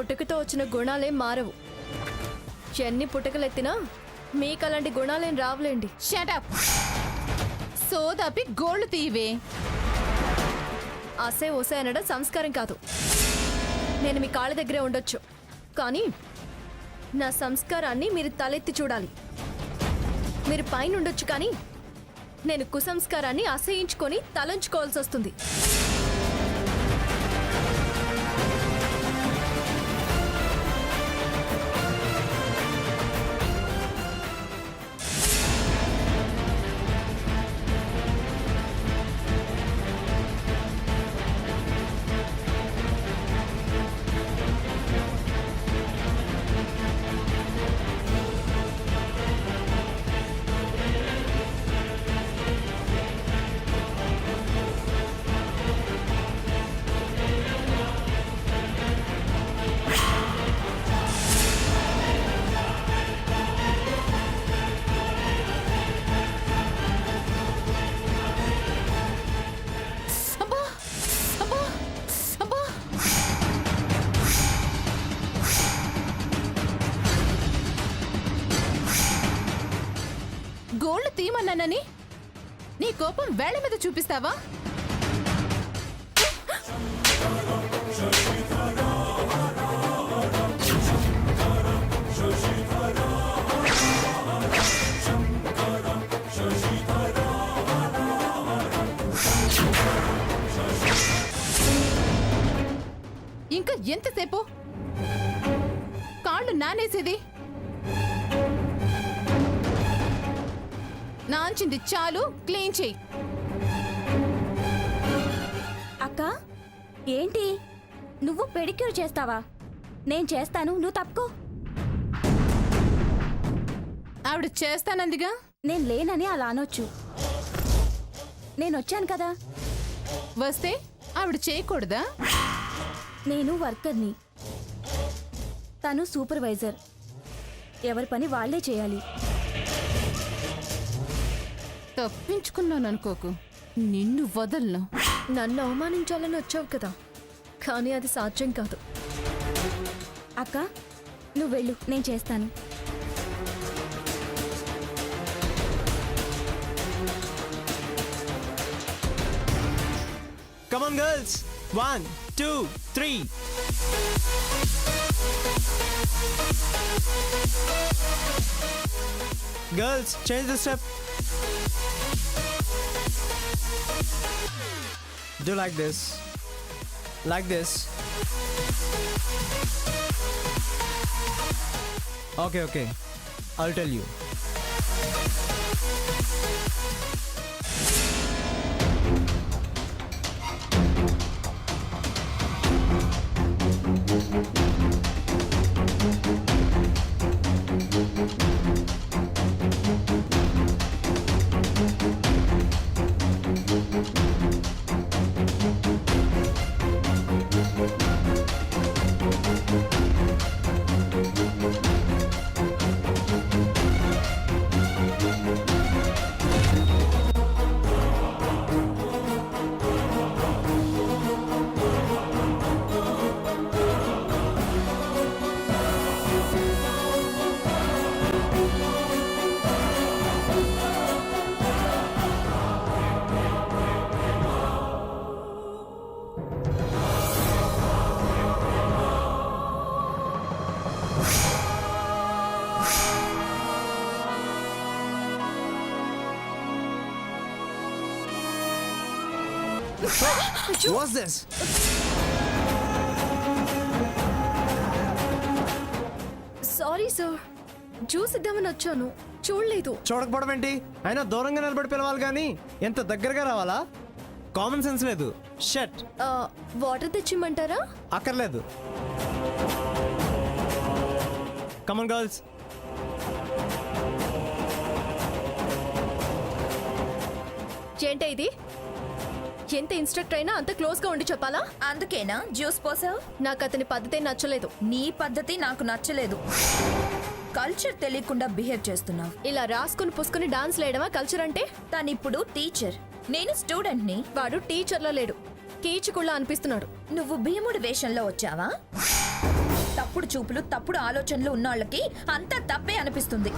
పుట్టుకతో వచ్చిన గుణాలేం మారవు. ఎన్ని పుట్టుకలెత్తినా మీకు అలాంటి గుణాలేం రావులేండి. షటప్. సోదాపి గోళ్లు తీయవే. అసే ఓసే అనడం సంస్కారం కాదు. నేను మీ కాళ్ళ దగ్గరే ఉండొచ్చు, కానీ నా సంస్కారాన్ని మీరు తలెత్తి చూడాలి. మీరు పైన ఉండొచ్చు, కానీ నేను కుసంస్కారాన్ని అసహించుకొని తలంచుకోవాల్సి వస్తుంది. గోళ్లు తీయమన్నానని నీ కోపం వేళ్ల మీద చూపిస్తావా? ఇంకా ఎంతసేపు కాళ్ళు నానేసేది? నాంచింది చాలు, క్లీన్ చెయ్యి. అక్క, ఏంటి నువ్వు పెడిక్యూర్ చేస్తావా? నేను చేస్తాను, నువ్వు తప్పుకో. ఆవిడ చేస్తానందిగా. నేను లేనని అలా అనొచ్చు. నేను వచ్చాను కదా. వస్తే ఆవిడ చేయకూడదా? నేను వర్కర్ని, తను సూపర్వైజర్. ఎవరి పని వాళ్లే చేయాలి. తప్పించుకున్నాను అనుకోకు, నిన్ను వదలను. నన్ను అవమానించాలని వచ్చావు కదా, కానీ అది సాధ్యం కాదు. అక్క, నువ్వు వెళ్ళు, నేను చేస్తాను. Come on, girls. 1, 2, 3. Girls, change the step. Do like this. Like this. Okay. I'll tell you. What's this? Sorry sir, juice ఇద్దామని వచ్చాను, చూడలేదు. చూడకపోవడం ఏంటి? అయినా దూరంగా నిలబడి పిలవాలి కానీ ఎంత దగ్గరగా రావాలా? కామన్ సెన్స్ లేదు. షట్. వాటర్ తెచ్చిమ్మంటారా? అక్కర్లేదు. Come on girls. ఏంటే ఇది? ఎంత ఇన్స్ట్రక్టర్ అయినా అంత క్లోజ్ గా ఉండి చెప్పాలా? అందుకేనా జ్యూస్ పోసావు? నాకు అతని పద్ధతి నచ్చలేదు. నీ పద్ధతి నాకు నచ్చలేదు. కల్చర్ తెలియకుండా బిహేవ్ చేస్తున్నావు. ఇలా రాసుకుని పుసుకుని డాన్స్ లేయడమా కల్చర్ అంటే? తనిప్పుడు టీచర్, నేను స్టూడెంట్ ని. వాడు టీచర్లా లేడు, కీచుకుళ్ళ అనిపిస్తున్నాడు. నువ్వు భీముడి వేషంలో వచ్చావా? తప్పుడు చూపులు తప్పుడు ఆలోచనలు ఉన్నోళ్ళకి అంతా తప్పే అనిపిస్తుంది.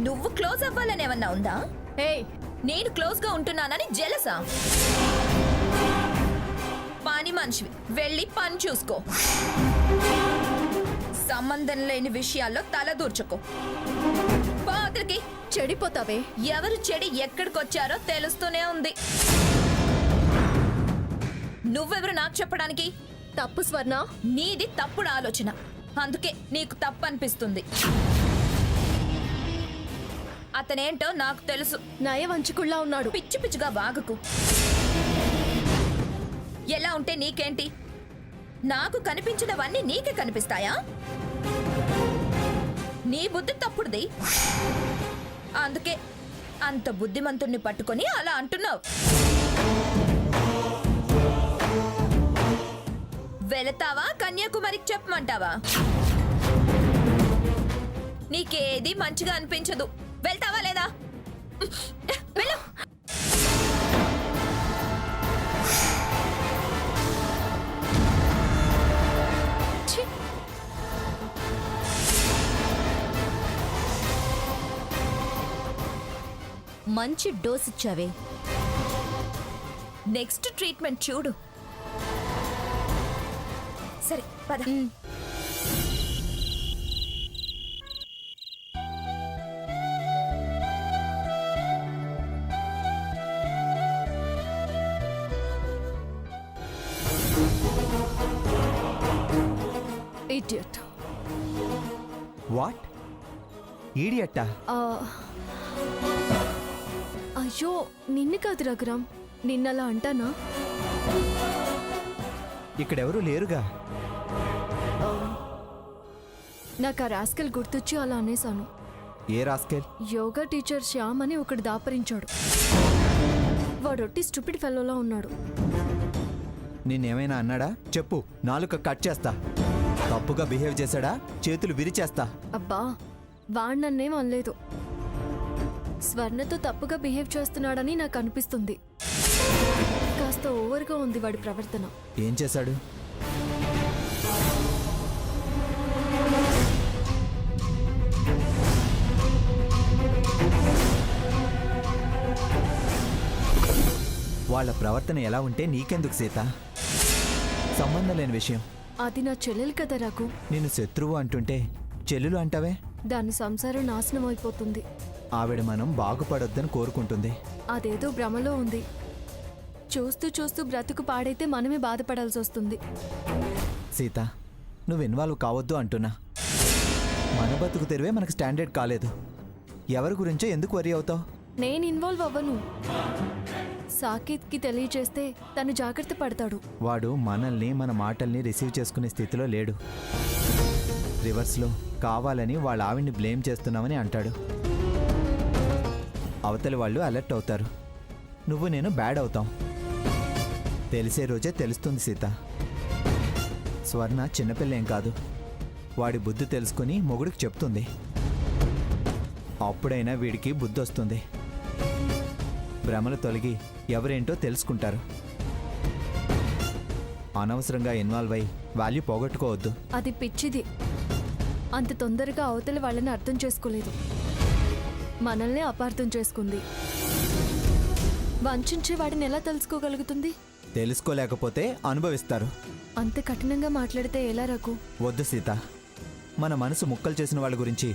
నువ్వు క్లోజ్ అవ్వాలని ఏమన్నా ఉందా? ఏయ్, నేను క్లోజ్ గా ఉంటున్నానని జెలసా? పని మనిషివి, వెళ్ళి పని చూసుకో. సంబంధం లేని విషయాల్లో తల దూర్చుకో. పాత్రకి చెడిపోతావే. ఎవరు చెడి ఎక్కడికొచ్చారో తెలుస్తూనే ఉంది. నువ్వెవరు నాకు చెప్పడానికి? తప్పు స్వర్ణ. నీది తప్పుడు ఆలోచన, అందుకే నీకు తప్పు అనిపిస్తుంది. అతనేంటో నాకు తెలుసు. నయవంచుకుల్లా ఉన్నాడు. పిచ్చి పిచ్చిగా వాగకు. ఎలా ఉంటే నీకేంటి? నాకు కనిపించినవన్నీ నీకే కనిపిస్తాయా? నీ బుద్ధి తప్పుడుది, అందుకే అంత బుద్ధిమంతుణ్ణి పట్టుకొని అలా అంటున్నావు. వెళతావా కన్యాకుమారికి చెప్పమంటావా? నీకేది మంచిగా అనిపించదు. వెళ్తావా లేదా? వెళ్ళు. ఛీ! మంచి డోస్ ఇచ్చావే. నెక్స్ట్ ట్రీట్మెంట్ చూడు. సరే పద. ఇడియట్. వాట్? ఈడియట్టా? అయ్యో, నిన్ను కాదు రఘురామ్, నిన్నలా అంటానా? ఇక్కడెవరూ లేరుగా. నాకు ఆ రాస్కెల్ గుర్తొచ్చి అలా అనేశాను. ఏ రాస్కెల్? యోగా టీచర్ శ్యామ్ అని ఒకడు దాపరించాడు. వాడొట్టి స్టూపిడ్ ఫెలోలా ఉన్నాడు. నిన్నేమైనా అన్నాడా? చెప్పు, నాలుక కట్ చేస్తా. తప్పుగా బిహేవ్ చేశాడా? చేతులు విరిచేస్తా. అబ్బా, వాడు నన్నేం అనలేదు. స్వర్ణతో తప్పుగా బిహేవ్ చేస్తున్నాడని నాకు అనిపిస్తుంది. కాస్త ఓవర్గా ఉంది వాడి ప్రవర్తన. ఏం చేశాడు? వాళ్ళ ప్రవర్తన ఎలా ఉంటే నీకెందుకు సీత? సంబంధం లేని విషయం. అది నా చెల్లెలు కదా రాకు. నిన్ను శత్రువు అంటుంటే చెల్లెలు అంటావే? దాని సంసారం నాశనం అయిపోతుంది. ఆవిడ మనం బాగుపడొద్దని కోరుకుంటుంది. అదేదో భ్రమలో ఉంది. చూస్తూ చూస్తూ బ్రతుకు పాడైతే మనమే బాధపడాల్సి వస్తుంది. సీత, నువ్వు ఇన్వాల్వ్ కావద్దు అంటున్నా. మన బతుకు తెరువే మనకు స్టాండర్డ్ కాలేదు. ఎవరి గురించో ఎందుకు వరి అవుతావు? నేను ఇన్వాల్వ్ అవ్వను. సాకేత్కి తెలియచేస్తే తను జాగ్రత్త పడతాడు. వాడు మనల్ని మన మాటల్ని రిసీవ్ చేసుకునే స్థితిలో లేడు. రివర్స్లో కావాలని వాళ్ళ ఆవిడ్ని బ్లేమ్ చేస్తున్నామని అంటాడు. అవతలి వాళ్ళు అలర్ట్ అవుతారు. నువ్వు నేను బ్యాడ్ అవుతాం. తెలిసే రోజే తెలుస్తుంది సీత. స్వర్ణ చిన్నపిల్లేం కాదు. వాడి బుద్ధి తెలుసుకుని మొగుడికి చెప్తుంది. అప్పుడైనా వీడికి బుద్ధి వస్తుంది. భ్రమలు తొలగి ఎవరేంటో తెలుసుకుంటారు. అనవసరంగా ఇన్వాల్వ్ అయి వాల్యూ పోగొట్టుకోవద్దు. అది పిచ్చిది. అంత తొందరగా అవతలి వాళ్ళని అర్థం చేసుకోలేదు. మనల్నే అపార్థం చేసుకుంది. వంచే వాడిని ఎలా తెలుసుకోగలుగుతుంది? తెలుసుకోలేకపోతే అనుభవిస్తారు. అంత కఠినంగా మాట్లాడితే ఎలా రాకు? వద్దు సీత, మన మనసు ముక్కలు చేసిన వాళ్ళ గురించి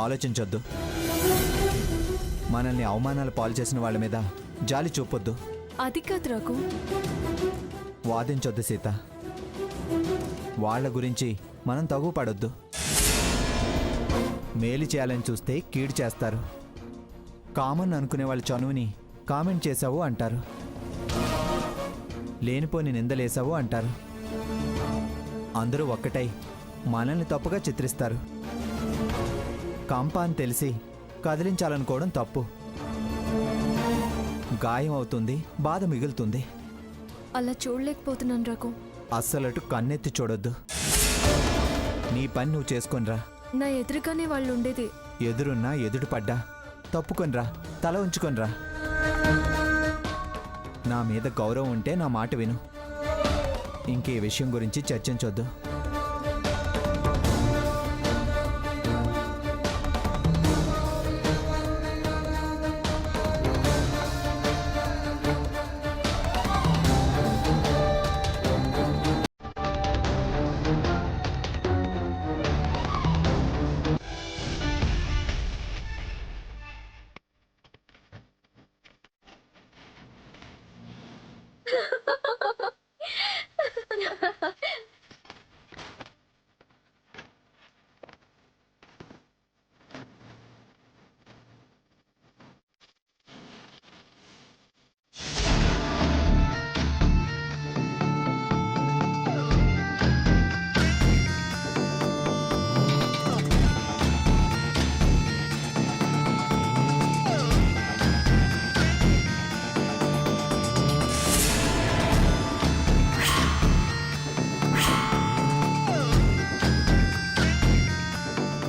ఆలోచించొద్దు. మనల్ని అవమానాలు పాలు చేసిన వాళ్ళ మీద జాలి చూపొద్దు. అది కాదు రాకు. వాదించొద్దు సీత. వాళ్ళ గురించి మనం తగుపడొద్దు. మేలు చేయాలని చూస్తే కీడు చేస్తారు. కామన్ అనుకునే వాళ్ళ చనువుని కామెంట్ చేశావు అంటారు. లేనిపోని నిందలేశావు అంటారు. అందరూ ఒక్కటై మనల్ని తప్పుగా చిత్రిస్తారు. కంప అని తెలిసి కదిలించాలనుకోవడం తప్పు. గాయం అవుతుంది, బాధ మిగులుతుంది. అలా చూడలేకపోతున్నాను రాకు. అస్సలటు కన్నెత్తి చూడొద్దు. నీ పని నువ్వు చేసుకొనిరా. నా ఎదురుగానే వాళ్ళు ఉండేది. ఎదురున్నా ఎదుడు పడ్డా తప్పుకొనిరా, తల ఉంచుకొనిరా. నా మీద గౌరవం ఉంటే నా మాట విను. ఇంకే విషయం గురించి చర్చించొద్దు.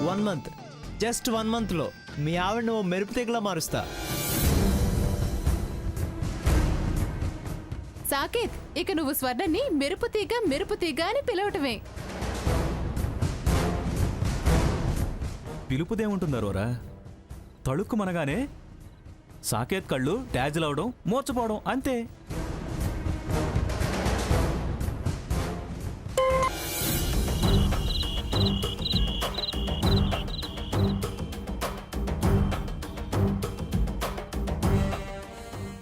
1 మంత్, జస్ట్ 1 మంత్లో మీ ఆవిడని ఓ మెరుపు తీగలా మారుస్తా. సాకేత్, ఇక నువ్వు స్వర్ణని మెరుపు తీగ అని పిలవటమే. పిలుపుదేముంటుందరోరా, తళుక్కు మనగానే సాకేత్ కళ్ళు డ్యాజిలవడం, మోర్చపోవడం అంతే.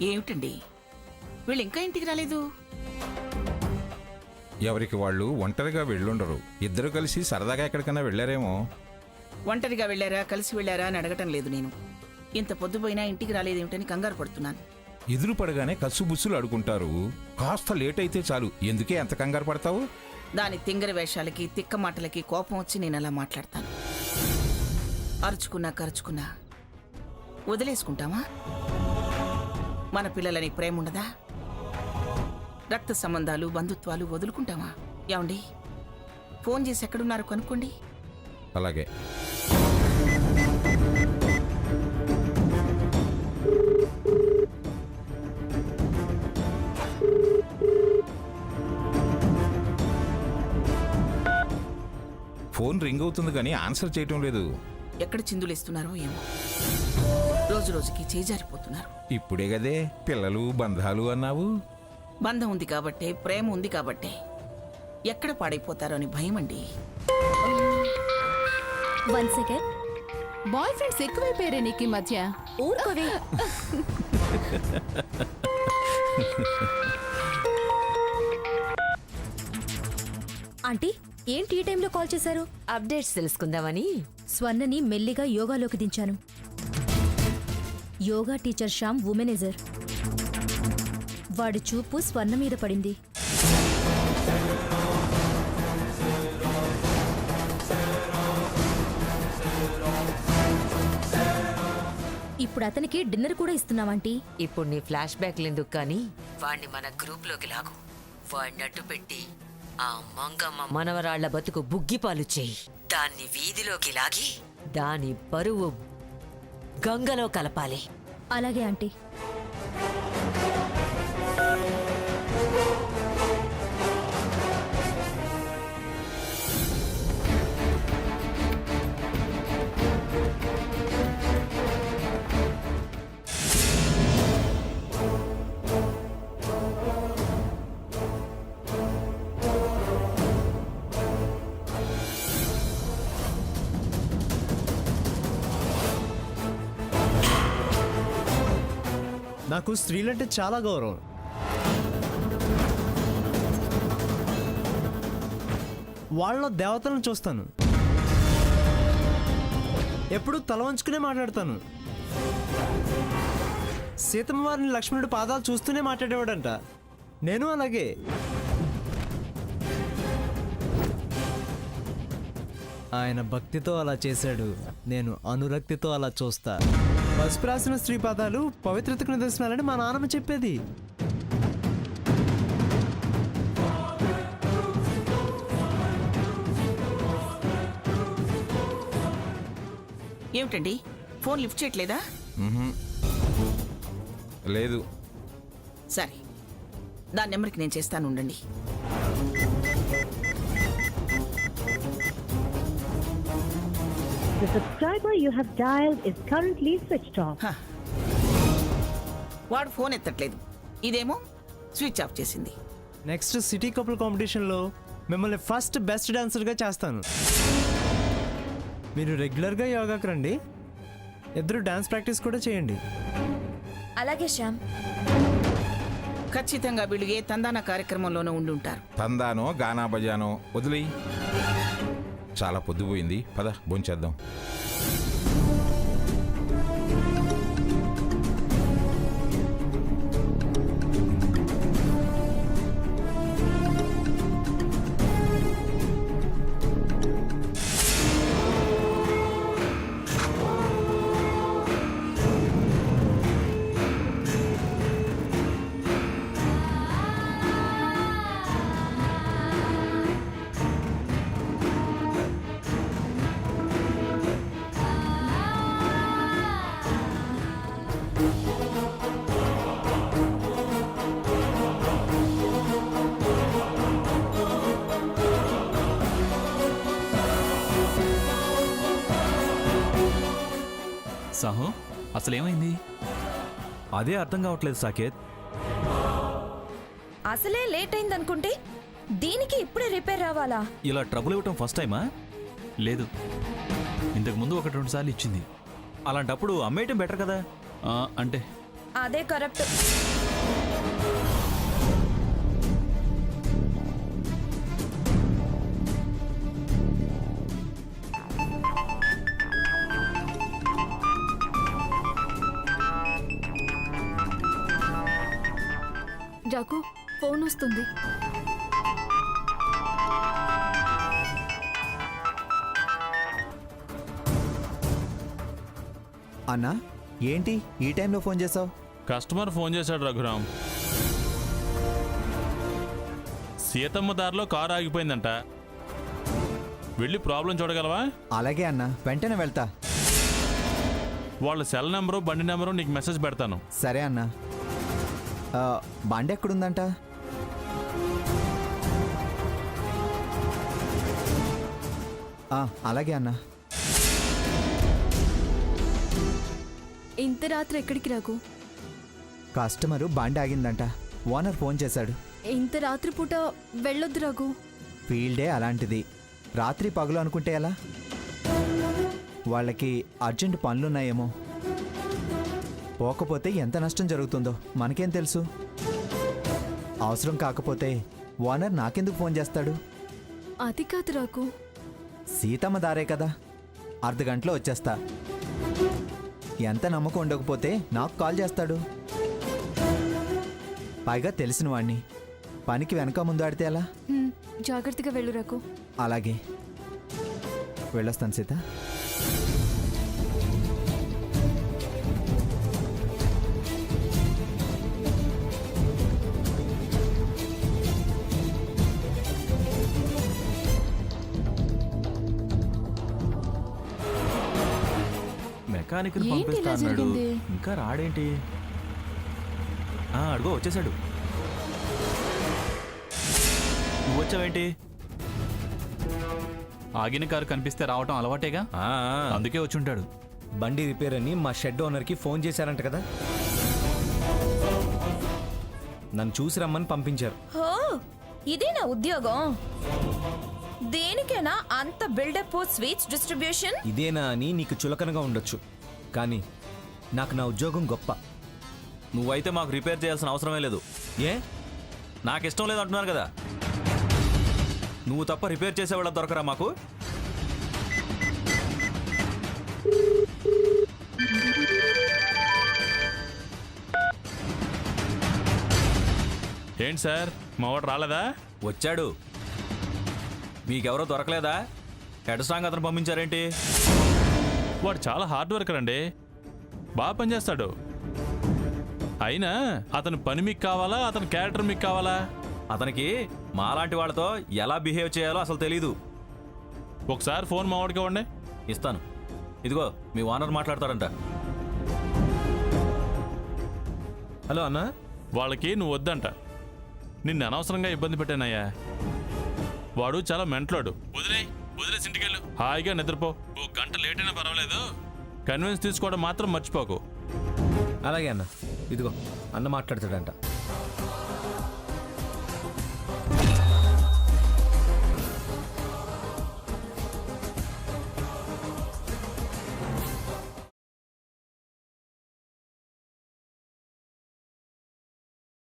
ఏమిటండి వీళ్ళు ఇంకా ఇంటికి రాలేదు? ఎవరికి వాళ్ళు ఒంటరిగా వెళ్ళుండరు. ఇద్దరు కలిసి సరదాగా ఎక్కడికైనా వెళ్ళారేమో. ఒంటరిగా వెళ్ళారా కలిసి వెళ్ళారా అని అడగటం లేదు నేను. ఇంత పొద్దుపోయినా ఇంటికి రాలేదేమిటని కంగారు పడుతున్నాను. ఎదురు పడగానే కసుబుస్సులు అడుగుంటారు. కాస్త లేట్ అయితే చాలు. ఎందుకే అంత కంగారు పడతావు? దాని తింగర వేషాలకి తిక్క మాటలకి కోపం వచ్చి నేను అలా మాట్లాడతాను. అరుచుకున్నా వదిలేసుకుంటామా? మన పిల్లలని ప్రేమ ఉండదా? రక్త సంబంధాలు బంధుత్వాలు వదులుకుంటామా? ఏమండి, ఫోన్ చేసి ఎక్కడున్నారు కనుక్కోండి. అలాగే. ఫోన్ రింగ్ అవుతుంది కానీ ఆన్సర్ చేయటం లేదు. ఎక్కడ చిందులేస్తున్నారో ఏమో. రోజు రోజుకి చేజారిపోతున్నారు. ఇప్పుడే గదే పిల్లలు బంధాలు అన్నావు. బంధం ఉంది కాబట్టే, ప్రేమ ఉంది కాబట్టే ఎక్కడ పాడైపోతారో అని భయం అండి. 1 సెకండ్. బాయ్ ఫ్రెండ్స్ ఎక్కువైపోయారే నీకు ఈ మధ్య. ఊరుకోవే. ఆంటీ, ఏంటి ఈ టైంలో కాల్ చేశారు? అప్డేట్స్ తెలుసుకుందామని. స్వర్ణని మెల్లిగా యోగాలోకి దించాను. Yoga teacher Shyam womaniser. వాడి చూపు స్వర్ణ మీద పడింది. ఇప్పుడు అతనికి డిన్నర్ కూడా ఇస్తున్నామంటీ. ఇప్పుడు నీ ఫ్లాష్ బ్యాక్లు ఎందుకు కానీ వాణ్ణి మన గ్రూప్లోకి లాగు. వాడిని అడ్డు పెట్టి ఆ మంగమ్మ మనవరాళ్ల బతుకు బుగ్గిపాలు చేయి. దాన్ని వీధిలోకి లాగి దాని బరువు గంగలో కలపాలి. అలాగే ఆంటీ. నాకు స్త్రీలంటే చాలా గౌరవం. వాళ్ళ దేవతలను చూస్తాను. ఎప్పుడు తల వంచుకునే మాట్లాడతాను. సీతమ్మ వారిని లక్ష్మణుడి పాదాలు చూస్తూనే మాట్లాడేవాడంట. నేను అలాగే. ఆయన భక్తితో అలా చేశాడు, నేను అనురక్తితో అలా చూస్తా. పసుపు రాసిన స్త్రీ పాదాలు పవిత్రతకు నిదర్శనాలని మా నాన్నమ్మ చెప్పేది. ఏమిటండి, ఫోన్ లిఫ్ట్ చేయట్లేదా? లేదు. సరే, దాని నెంబర్కి నేను చేస్తాను, ఉండండి. The subscriber you have dialed is currently switched off. వాడు ఫోన్ ఎత్తట్లేదు, ఇదేమో స్విచ్ ఆఫ్ చేసింది. నెక్స్ట్ సిటీ కపుల్ కాంపిటీషన్లో మిమ్మల్ని ఫస్ట్ బెస్ట్ డాన్సర్గా చేస్తాను. మీరు రెగ్యులర్గా యోగాకి రండి. ఇద్దరు డాన్స్ ప్రాక్టీస్ కూడా చేయండి. అలాగే శ్యామ్. ఖచ్చితంగా వీళ్ళు ఏ తందాన కార్యక్రమంలోనూ ఉండి ఉంటారు. తందానో గానా బజానో వదిలేయి. చాలా పొద్దుపోయింది, పద భోంచేద్దాం. సాహు అసలేమైంది? అదే అర్థం కావట్లేదు సాకేత్. అసలే లేట్ అయిందనుకుంటే దీనికి ఇప్పుడే రిపేర్ రావాలా? ఇలా ట్రబుల్ ఇవ్వటం ఫస్ట్ టైమా? లేదు, ఇంతకు ముందు 1-2 సార్లు ఇచ్చింది. అలాంటప్పుడు అమ్మేయటం బెటర్ కదా. అంటే అదే కరెక్ట్. రఘు ఫోన్ వస్తుంది. అన్నా ఏంటి ఈ టైంలో ఫోన్ చేసావు? కస్టమర్ ఫోన్ చేశాడు రఘురామ్. సీతమ్మ దారిలో కారు ఆగిపోయిందంట. వెళ్ళి ప్రాబ్లం చూడగలవా? అలాగే అన్నా, వెంటనే వెళ్తా. వాళ్ళ సెల్ నెంబరు బండి నెంబరు నీకు మెసేజ్ పెడతాను. సరే అన్నా. బండి ఎక్కడుందంట? అలాగే అన్నా. ఇంత రాత్రి ఎక్కడికి రఘు? కస్టమరు బండి ఆగిందంట, ఓనర్ ఫోన్ చేశాడు. ఇంత రాత్రిపూట వెళ్ళొద్దు రఘు. ఫీల్డే అలాంటిది, రాత్రి పగలు అనుకుంటే ఎలా? వాళ్ళకి అర్జెంట్ పనులున్నాయేమో. పోకపోతే ఎంత నష్టం జరుగుతుందో మనకేం తెలుసు? అవసరం కాకపోతే ఓనర్ నాకెందుకు ఫోన్ చేస్తాడు? అది కాదు రఘు. సీతమ్మ దారే కదా, అర్ధగంటలో వచ్చేస్తా. ఎంత నమ్మకం ఉండకపోతే నాకు కాల్ చేస్తాడు. పైగా తెలిసిన వాణ్ణి, పనికి వెనక ముందు ఆడితే ఎలా? జాగ్రత్తగా వెళ్ళు రఘు. అలాగే, వెళ్ళొస్తాను సీత. మెకానిక్ ఏంటి ఇలా పంపిస్తా అన్నాడు, జరిగింది? ఇంకా రాడేంటి? అడుగో వచ్చేసాడు. నువ్వు వచ్చావేంటి? ఆగిన కారు కనిపిస్తే రావటం అలవాటేగా, అందుకే వచ్చుంటాడు. బండి రిపేర్ అని మా షెడ్ ఓనర్కి ఫోన్ చేశారంట కదా, నన్ను చూసి రమ్మని పంపించారు. హో, ఇదే నా ఉద్యోగం. దేనికైనా అంత బిల్డప్, స్వీట్స్ డిస్ట్రిబ్యూషన్. ఇదేనా అని నీకు చులకనగా ఉండొచ్చు, కానీ నాకు నా ఉద్యోగం గొప్ప. నువ్వైతే మాకు రిపేర్ చేయాల్సిన అవసరమే లేదు. ఏ? నాకు ఇష్టం లేదు అంటున్నాను కదా. నువ్వు తప్ప రిపేర్ చేసేవాళ్ళ దొరకరా మాకు? ఏంటి సార్, మా వాడు రాలేదా? వచ్చాడు. మీకెవరో దొరకలేదా? హెడ్ స్ట్రాంగ్ అతను పంపించారేంటి? వాడు చాలా హార్డ్ వర్కర్ అండి, బాగా పనిచేస్తాడు. అయినా అతని పని మీకు కావాలా, అతని క్యారెక్టర్ మీకు కావాలా? అతనికి మాలాంటి వాళ్ళతో ఎలా బిహేవ్ చేయాలో అసలు తెలీదు. ఒకసారి ఫోన్ మా వాడికి ఇవ్వండి. ఇస్తాను. ఇదిగో మీ ఓనర్ మాట్లాడతాడంట. హలో అన్నా. వాళ్ళకి నువ్వు వద్దంట. నిన్ను అనవసరంగా ఇబ్బంది పెట్టానయ్యా. వాడు చాలా మెంటలోడు. వదిలేసి ఇంటికెళ్ళు, హాయిగా నిద్రపో. 1 గంట లేట్ అయినా పర్వాలేదు, కన్విన్స్ తీసుకోవడం మాత్రం మర్చిపోకు. అలాగే అన్న. ఇదిగో అన్న మాట్లాడతాడంట.